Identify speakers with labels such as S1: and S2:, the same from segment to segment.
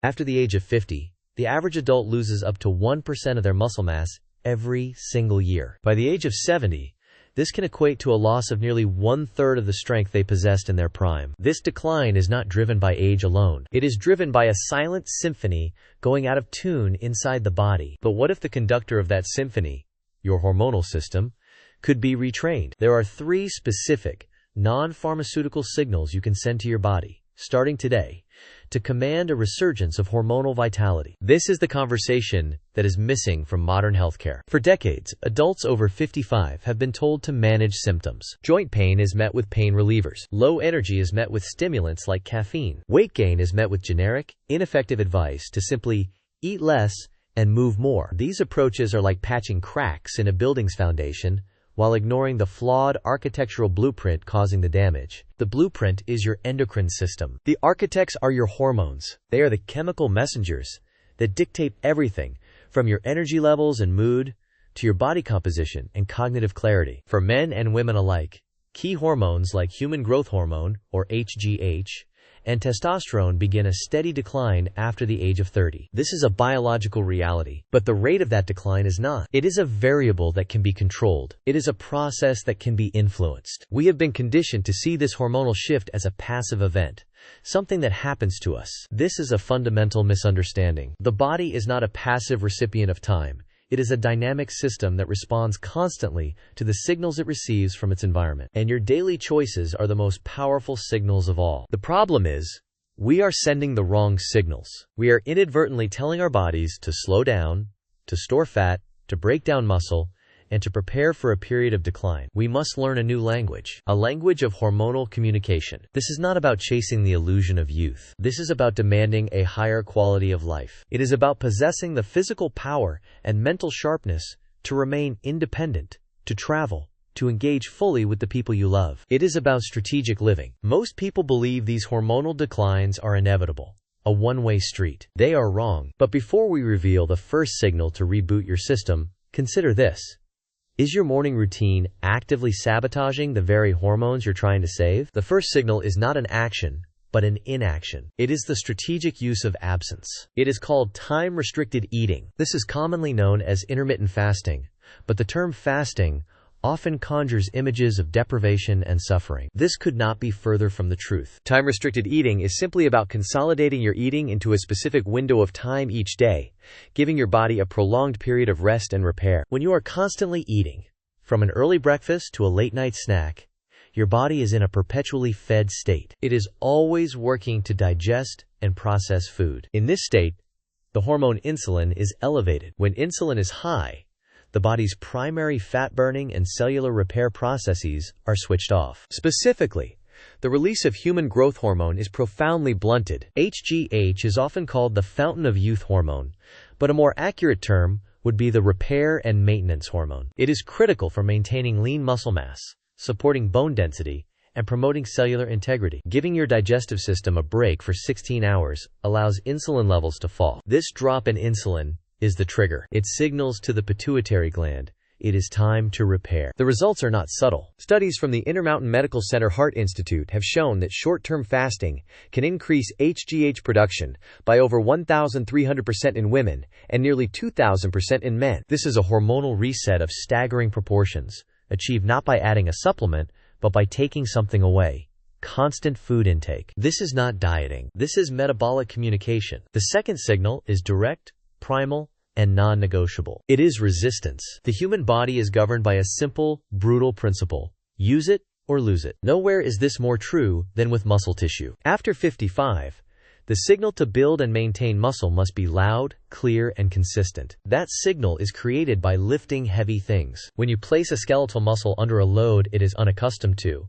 S1: After the age of 50, the average adult loses up to 1% of their muscle mass every single year. By the age of 70, this can equate to a loss of nearly 1/3 of the strength they possessed in their prime. This decline is not driven by age alone. It is driven by a silent symphony going out of tune inside the body. But what if the conductor of that symphony, your hormonal system, could be retrained? There are 3 specific, non-pharmaceutical signals you can send to your body, starting today, to command a resurgence of hormonal vitality. This is the conversation that is missing from modern healthcare. For decades, adults over 55 have been told to manage symptoms. Joint pain is met with pain relievers. Low energy is met with stimulants like caffeine. Weight gain is met with generic, ineffective advice to simply eat less and move more. These approaches are like patching cracks in a building's foundation, while ignoring the flawed architectural blueprint causing the damage. The blueprint is your endocrine system. The architects are your hormones. They are the chemical messengers that dictate everything from your energy levels and mood to your body composition and cognitive clarity. For men and women alike, key hormones like human growth hormone, or HGH, and testosterone begin a steady decline after the age of 30. This is a biological reality, but the rate of that decline is not. It is a variable that can be controlled. It is a process that can be influenced. We have been conditioned to see this hormonal shift as a passive event, something that happens to us. This is a fundamental misunderstanding. The body is not a passive recipient of time. It is a dynamic system that responds constantly to the signals it receives from its environment. And your daily choices are the most powerful signals of all. The problem is, we are sending the wrong signals. We are inadvertently telling our bodies to slow down, to store fat, to break down muscle, and to prepare for a period of decline. We must learn a new language, a language of hormonal communication. This is not about chasing the illusion of youth. This is about demanding a higher quality of life. It is about possessing the physical power and mental sharpness to remain independent, to travel, to engage fully with the people you love. It is about strategic living. Most people believe these hormonal declines are inevitable, a one-way street. They are wrong. But before we reveal the first signal to reboot your system, consider this. Is your morning routine actively sabotaging the very hormones you're trying to save? The first signal is not an action, but an inaction. It is the strategic use of absence. It is called time-restricted eating. This is commonly known as intermittent fasting, but the term fasting often conjures images of deprivation and suffering. This could not be further from the truth. Time-restricted eating is simply about consolidating your eating into a specific window of time each day, giving your body a prolonged period of rest and repair. When you are constantly eating, from an early breakfast to a late-night snack, your body is in a perpetually fed state. It is always working to digest and process food. In this state, the hormone insulin is elevated. When insulin is high, the body's primary fat-burning and cellular repair processes are switched off. Specifically, the release of human growth hormone is profoundly blunted. HGH is often called the fountain of youth hormone, but a more accurate term would be the repair and maintenance hormone. It is critical for maintaining lean muscle mass, supporting bone density, and promoting cellular integrity. Giving your digestive system a break for 16 hours allows insulin levels to fall. This drop in insulin is the trigger. It signals to the pituitary gland, it is time to repair. The results are not subtle. Studies from the Intermountain Medical Center Heart Institute have shown that short-term fasting can increase HGH production by over 1,300% in women and nearly 2,000% in men. This is a hormonal reset of staggering proportions, achieved not by adding a supplement, but by taking something away. Constant food intake. This is not dieting. This is metabolic communication. The second signal is direct, primal, and non-negotiable. It is resistance. The human body is governed by a simple, brutal principle. Use it or lose it. Nowhere is this more true than with muscle tissue. After 55, the signal to build and maintain muscle must be loud, clear, and consistent. That signal is created by lifting heavy things. When you place a skeletal muscle under a load it is unaccustomed to,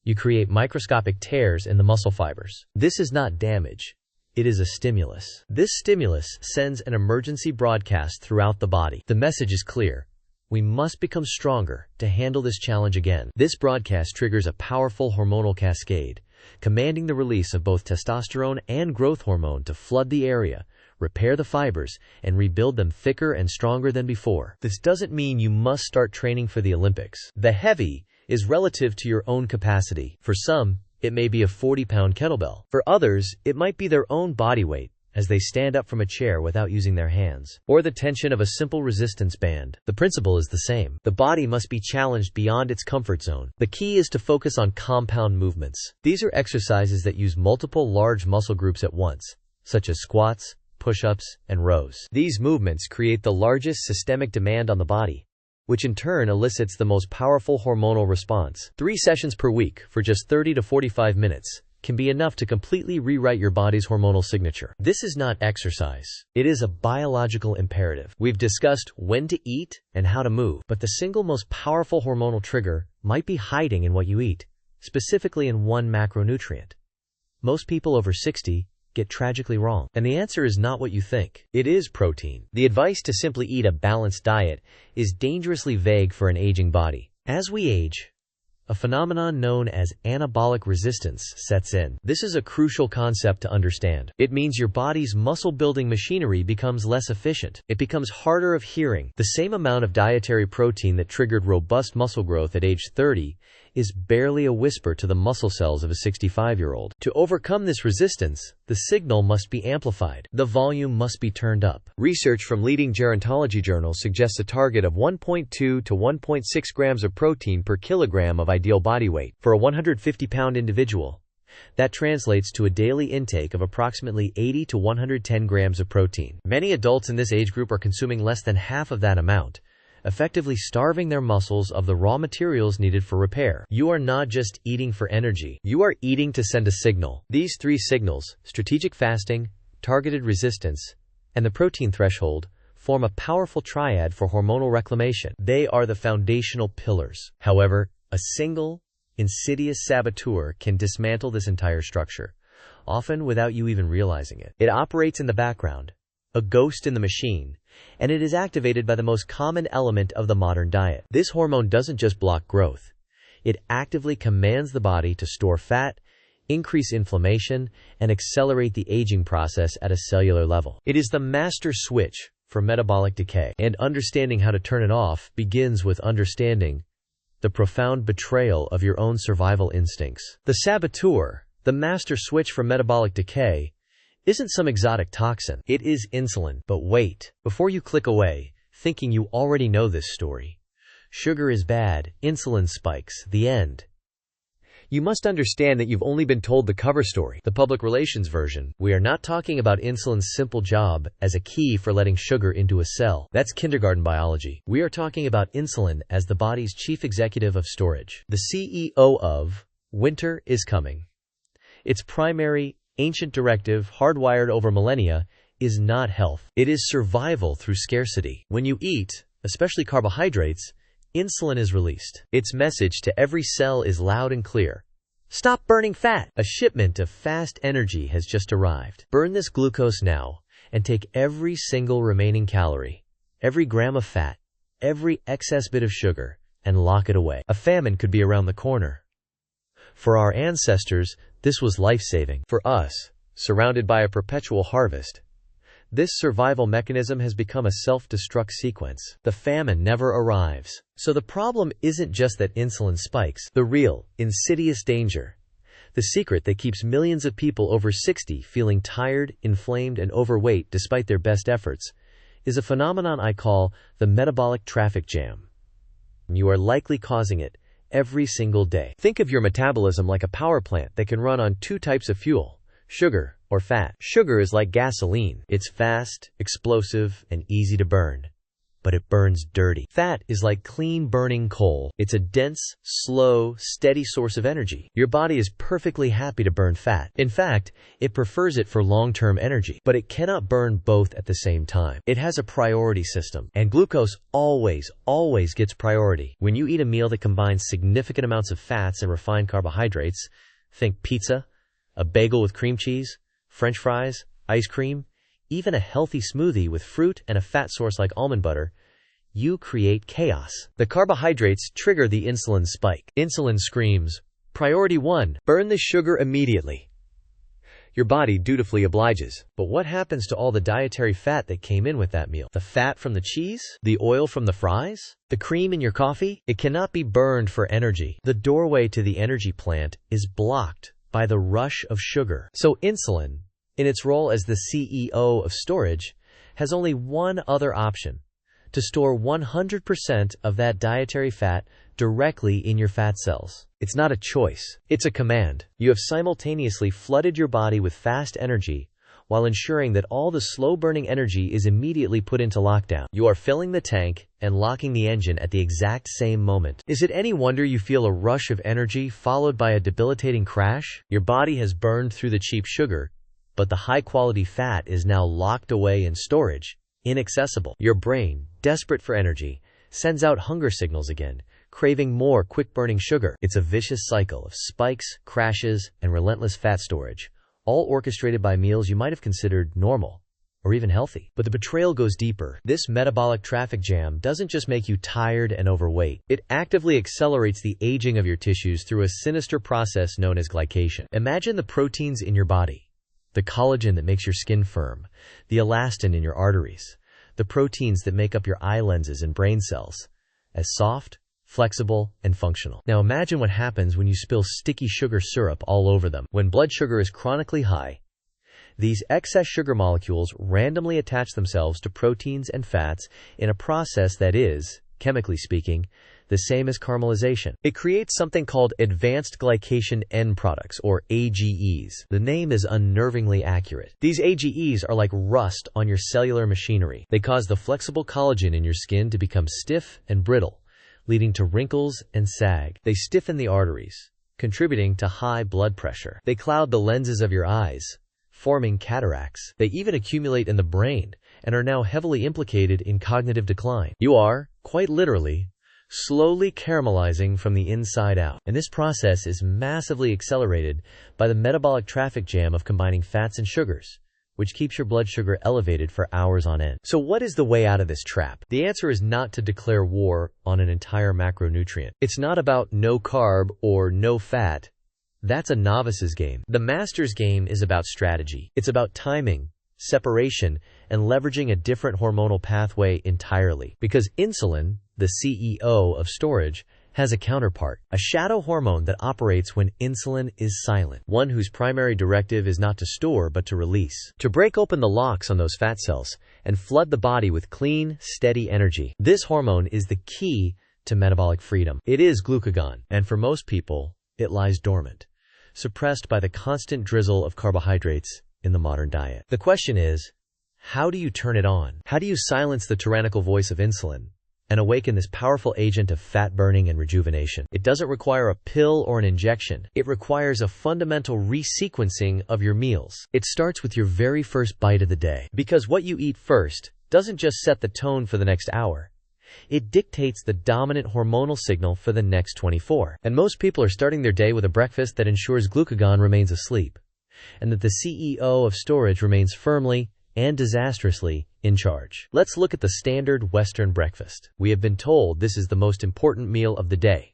S1: you create microscopic tears in the muscle fibers. This is not damage. It is a stimulus. This stimulus sends an emergency broadcast throughout the body. The message is clear. We must become stronger to handle this challenge again. This broadcast triggers a powerful hormonal cascade, commanding the release of both testosterone and growth hormone to flood the area, repair the fibers, and rebuild them thicker and stronger than before. This doesn't mean you must start training for the Olympics. The heavy is relative to your own capacity. For some, it may be a 40-pound kettlebell. For others, it might be their own body weight, as they stand up from a chair without using their hands, or the tension of a simple resistance band. The principle is the same. The body must be challenged beyond its comfort zone. The key is to focus on compound movements. These are exercises that use multiple large muscle groups at once, such as squats, push-ups, and rows. These movements create the largest systemic demand on the body, which in turn elicits the most powerful hormonal response. 3 sessions per week for just 30 to 45 minutes can be enough to completely rewrite your body's hormonal signature. This is not exercise. It is a biological imperative. We've discussed when to eat and how to move, but the single most powerful hormonal trigger might be hiding in what you eat, specifically in one macronutrient. Most people over 60 get tragically wrong. And the answer is not what you think. It is protein. The advice to simply eat a balanced diet is dangerously vague for an aging body. As we age, a phenomenon known as anabolic resistance sets in. This is a crucial concept to understand. It means your body's muscle-building machinery becomes less efficient. It becomes harder of hearing. The same amount of dietary protein that triggered robust muscle growth at age 30 is barely a whisper to the muscle cells of a 65-year-old. To overcome this resistance, the signal must be amplified. The volume must be turned up. Research from leading gerontology journals suggests a target of 1.2 to 1.6 grams of protein per kilogram of ideal body weight. For a 150-pound individual, that translates to a daily intake of approximately 80 to 110 grams of protein. Many adults in this age group are consuming less than half of that amount, effectively starving their muscles of the raw materials needed for repair. You are not just eating for energy. You are eating to send a signal. These 3 signals, strategic fasting, targeted resistance, and the protein threshold, form a powerful triad for hormonal reclamation. They are the foundational pillars. However, a single, insidious saboteur can dismantle this entire structure, often without you even realizing it. It operates in the background, a ghost in the machine, and it is activated by the most common element of the modern diet. This hormone doesn't just block growth. It actively commands the body to store fat, increase inflammation, and accelerate the aging process at a cellular level. It is the master switch for metabolic decay, and understanding how to turn it off begins with understanding the profound betrayal of your own survival instincts. The saboteur, the master switch for metabolic decay, isn't some exotic toxin. It is insulin. But wait, before you click away, thinking you already know this story. Sugar is bad, insulin spikes, the end. You must understand that you've only been told the cover story, the public relations version. We are not talking about insulin's simple job as a key for letting sugar into a cell. That's kindergarten biology. We are talking about insulin as the body's chief executive of storage, the CEO of winter is coming. Its primary, ancient directive, hardwired over millennia, is not health. It is survival through scarcity. When you eat, especially carbohydrates, insulin is released. Its message to every cell is loud and clear. Stop burning fat! A shipment of fast energy has just arrived. Burn this glucose now, and take every single remaining calorie, every gram of fat, every excess bit of sugar, and lock it away. A famine could be around the corner. For our ancestors, this was life-saving. For us, surrounded by a perpetual harvest, this survival mechanism has become a self-destruct sequence. The famine never arrives. So the problem isn't just that insulin spikes. The real, insidious danger, the secret that keeps millions of people over 60 feeling tired, inflamed, and overweight despite their best efforts, is a phenomenon I call the metabolic traffic jam. You are likely causing it every single day. Think of your metabolism like a power plant that can run on 2 types of fuel, sugar or fat. Sugar is like gasoline. It's fast, explosive, and easy to burn, but it burns dirty. Fat is like clean burning coal. It's a dense, slow, steady source of energy. Your body is perfectly happy to burn fat. In fact, it prefers it for long-term energy, but it cannot burn both at the same time. It has a priority system, and glucose always gets priority. When you eat a meal that combines significant amounts of fats and refined carbohydrates, think pizza, a bagel with cream cheese, French fries, ice cream, even a healthy smoothie with fruit and a fat source like almond butter, you create chaos. The carbohydrates trigger the insulin spike. Insulin screams, "Priority 1, burn the sugar immediately." Your body dutifully obliges. But what happens to all the dietary fat that came in with that meal? The fat from the cheese? The oil from the fries? The cream in your coffee? It cannot be burned for energy. The doorway to the energy plant is blocked by the rush of sugar. So insulin, in its role as the CEO of storage, has only one other option: to store 100% of that dietary fat directly in your fat cells. It's not a choice, it's a command. You have simultaneously flooded your body with fast energy while ensuring that all the slow-burning energy is immediately put into lockdown. You are filling the tank and locking the engine at the exact same moment. Is it any wonder you feel a rush of energy followed by a debilitating crash? Your body has burned through the cheap sugar, but the high-quality fat is now locked away in storage, inaccessible. Your brain, desperate for energy, sends out hunger signals again, craving more quick-burning sugar. It's a vicious cycle of spikes, crashes, and relentless fat storage, all orchestrated by meals you might have considered normal or even healthy. But the betrayal goes deeper. This metabolic traffic jam doesn't just make you tired and overweight. It actively accelerates the aging of your tissues through a sinister process known as glycation. Imagine the proteins in your body, the collagen that makes your skin firm, the elastin in your arteries, the proteins that make up your eye lenses and brain cells, as soft, flexible, and functional. Now imagine what happens when you spill sticky sugar syrup all over them. When blood sugar is chronically high, these excess sugar molecules randomly attach themselves to proteins and fats in a process that is, chemically speaking, the same as caramelization. It creates something called advanced glycation end products, or AGEs. The name is unnervingly accurate. These AGEs are like rust on your cellular machinery. They cause the flexible collagen in your skin to become stiff and brittle, leading to wrinkles and sag. They stiffen the arteries, contributing to high blood pressure. They cloud the lenses of your eyes, forming cataracts. They even accumulate in the brain and are now heavily implicated in cognitive decline. You are, quite literally, slowly caramelizing from the inside out. And this process is massively accelerated by the metabolic traffic jam of combining fats and sugars, which keeps your blood sugar elevated for hours on end. So what is the way out of this trap? The answer is not to declare war on an entire macronutrient. It's not about no carb or no fat. That's a novice's game. The master's game is about strategy. It's about timing, separation, and leveraging a different hormonal pathway entirely. Because insulin, the CEO of storage, has a counterpart, a shadow hormone that operates when insulin is silent, one whose primary directive is not to store but to release, to break open the locks on those fat cells and flood the body with clean, steady energy. This hormone is the key to metabolic freedom. It is glucagon, and for most people, it lies dormant, suppressed by the constant drizzle of carbohydrates in the modern diet. The question is, how do you turn it on? How do you silence the tyrannical voice of insulin and awaken this powerful agent of fat burning and rejuvenation? It doesn't require a pill or an injection. It requires a fundamental resequencing of your meals. It starts with your very first bite of the day. Because what you eat first doesn't just set the tone for the next hour. It dictates the dominant hormonal signal for the next 24. And most people are starting their day with a breakfast that ensures glucagon remains asleep, and that the CEO of storage remains firmly and disastrously in charge. Let's look at the standard Western breakfast. We have been told this is the most important meal of the day.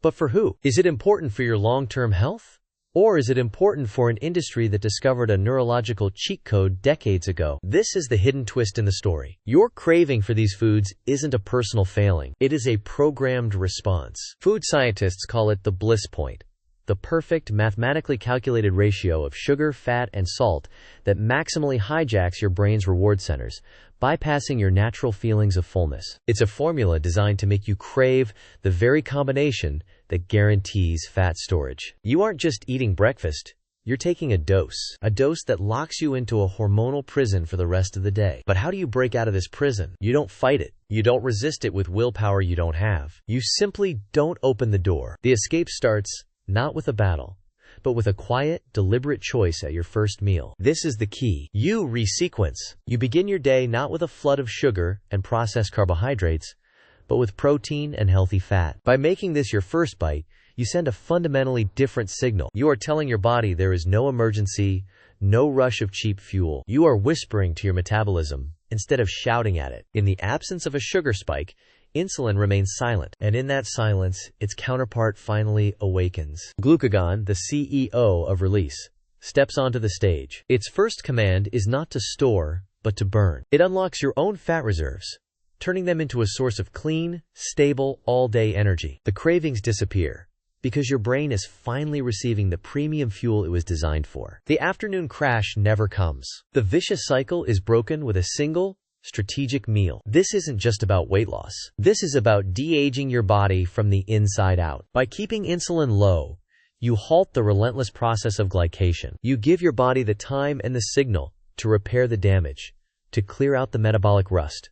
S1: But for who? Is it important for your long-term health? Or is it important for an industry that discovered a neurological cheat code decades ago? This is the hidden twist in the story. Your craving for these foods isn't a personal failing. It is a programmed response. Food scientists call it the bliss point, the perfect mathematically calculated ratio of sugar, fat, and salt that maximally hijacks your brain's reward centers, bypassing your natural feelings of fullness. It's a formula designed to make you crave the very combination that guarantees fat storage. You aren't just eating breakfast, you're taking a dose that locks you into a hormonal prison for the rest of the day. But how do you break out of this prison? You don't fight it. You don't resist it with willpower you don't have. You simply don't open the door. The escape starts not with a battle, but with a quiet, deliberate choice at your first meal. This is the key. You resequence. You begin your day not with a flood of sugar and processed carbohydrates, but with protein and healthy fat. By making this your first bite, you send a fundamentally different signal. You are telling your body there is no emergency, no rush of cheap fuel. You are whispering to your metabolism instead of shouting at it. In the absence of a sugar spike, insulin remains silent, and in that silence, its counterpart finally awakens. Glucagon, the CEO of release, steps onto the stage. Its first command is not to store, but to burn. It unlocks your own fat reserves, turning them into a source of clean, stable, all-day energy. The cravings disappear. because your brain is finally receiving the premium fuel it was designed for. The afternoon crash never comes. The vicious cycle is broken with a single, strategic meal. This isn't just about weight loss. This is about de-aging your body from the inside out. By keeping insulin low, you halt the relentless process of glycation. You give your body the time and the signal to repair the damage, to clear out the metabolic rust,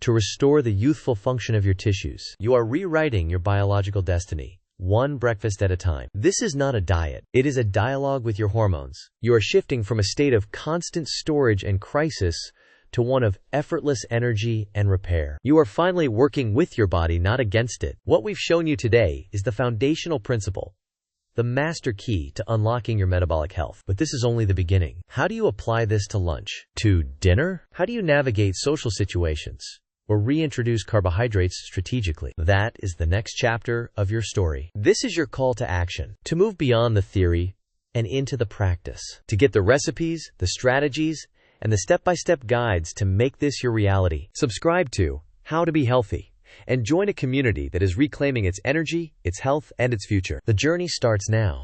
S1: to restore the youthful function of your tissues. You are rewriting your biological destiny, one breakfast at a time. This is not a diet. It is a dialogue with your hormones. You are shifting from a state of constant storage and crisis to one of effortless energy and repair. You are finally working with your body, not against it. What we've shown you today is the foundational principle, the master key to unlocking your metabolic health. But this is only the beginning. How do you apply this to lunch? To dinner? How do you navigate social situations or reintroduce carbohydrates strategically? That is the next chapter of your story. This is your call to action, to move beyond the theory and into the practice, to get the recipes, the strategies, and the step-by-step guides to make this your reality. Subscribe to How to Be Healthy and join a community that is reclaiming its energy, its health, and its future. The journey starts now.